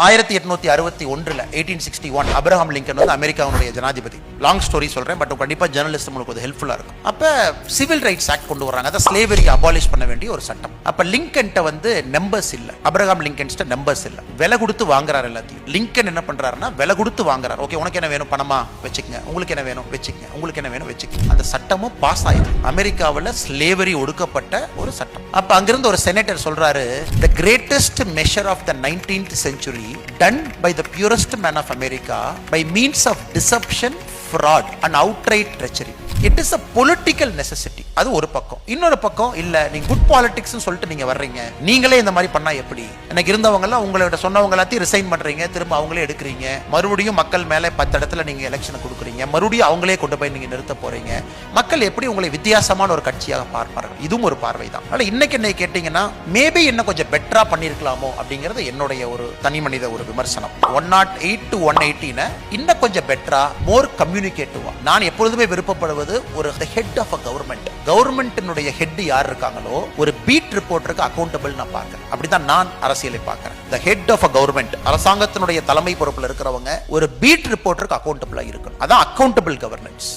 1861 1861 Abraham Lincoln வந்து அமெரிக்காவுடைய ஜனாதிபதி. லாங் ஸ்டோரி சொல்றேன், பட் கண்டிப்பா ஜெர்னலிஸ்ட் உங்களுக்கு ஹெல்ப்ஃபுல்லா இருக்கும். அப்ப சிவில் ரைட்ஸ் ஆக்ட் கொண்டு வராங்க, அத ஸ்லேவரி அபாலிஷ் பண்ண வேண்டிய ஒரு சட்டம். அப்ப லிங்கன்ட்ட வந்து நம்பர்ஸ் இல்ல, அப்ரஹாம் லிங்கன்ஸ்ட நம்பர்ஸ் இல்ல, விலை கொடுத்து வாங்குறாரு எல்லாத்தையும். லிங்கன் என்ன பண்றாருன்னா விலை கொடுத்து வாங்குறாரு. ஓகே, உனக்கு என்ன வேணும், பணமா வச்சுக்கங்க, உங்களுக்கு என்ன வேணும் வச்சுக்கங்க, உங்களுக்கு என்ன வேணும் வச்சுக்கங்க. அந்த சட்டமும் பாஸ் ஆயிருக்கு. அமெரிக்காவில் ஸ்லேவரி ஒடுக்கப்பட்ட ஒரு சட்டம். அப்ப அங்கிருந்து ஒரு செனட்டர் சொல்றாரு, the greatest measure of the 19th century done by the purest man of America by means of deception, fraud and outright treachery. It is a political necessity. அது ஒரு பக்கம். இன்னொரு பக்கம் இல்ல, நீங்க குட் பாலிடிக்ஸ் சொல்லிட்டு நீங்க வர்றீங்க, நீங்களே இந்த மாதிரி பண்ணா எப்படி? எனக்கு இருந்தவங்க எல்லாம் உங்களோட சொன்னவங்க எல்லாத்தையும் ரிசைன் பண்றீங்க, திரும்ப அவங்களே எடுக்கிறீங்க, மறுபடியும் மக்கள் மேல 10 இடத்துல நீங்க எலெக்ஷன் கொடுக்குறீங்க, மறுபடியும் அவங்களே கொண்டு போய் நீங்க நிறுத்த போறீங்க. மக்கள் எப்படி உங்களை வித்தியாசமான ஒரு கட்சியாக பார்ப்பார்கள்? இதுவும் ஒரு பார்வை தான். அதனால இன்னைக்கு என்ன கேட்டீங்கன்னா, மேபி என்ன கொஞ்சம் பெட்டரா பண்ணிருக்கலாமோ அப்படிங்கிறது என்னுடைய ஒரு தனி மனித ஒரு விமர்சனம். 108 to 118 இன்னும் கொஞ்சம் பெட்டரா, மோர் கம்யூனிகேட்டிவா. நான் எப்பொழுதுமே விருப்பப்படுவது ஒரு ஹெட் ஆஃப் அ கவர்மெண்ட். கவர்மெண்டினுடைய ஹெட் யார் இருக்காங்களோ, ஒரு பீட் ரிப்போர்ட்டருக்கு அக்கௌண்டபிள் நான் பார்க்கிறேன். அப்படிதான் நான் அரசியலை பார்க்கிறேன். The head of a government, அரசாங்கத்தினுடைய தலைமை பொறுப்புல இருக்கிறவங்க ஒரு பீட் ரிப்போர்ட்டருக்கு அக்கௌண்டபிளா இருக்கணும். அதான் அக்கௌண்டபிள் கவர்னன்ஸ்.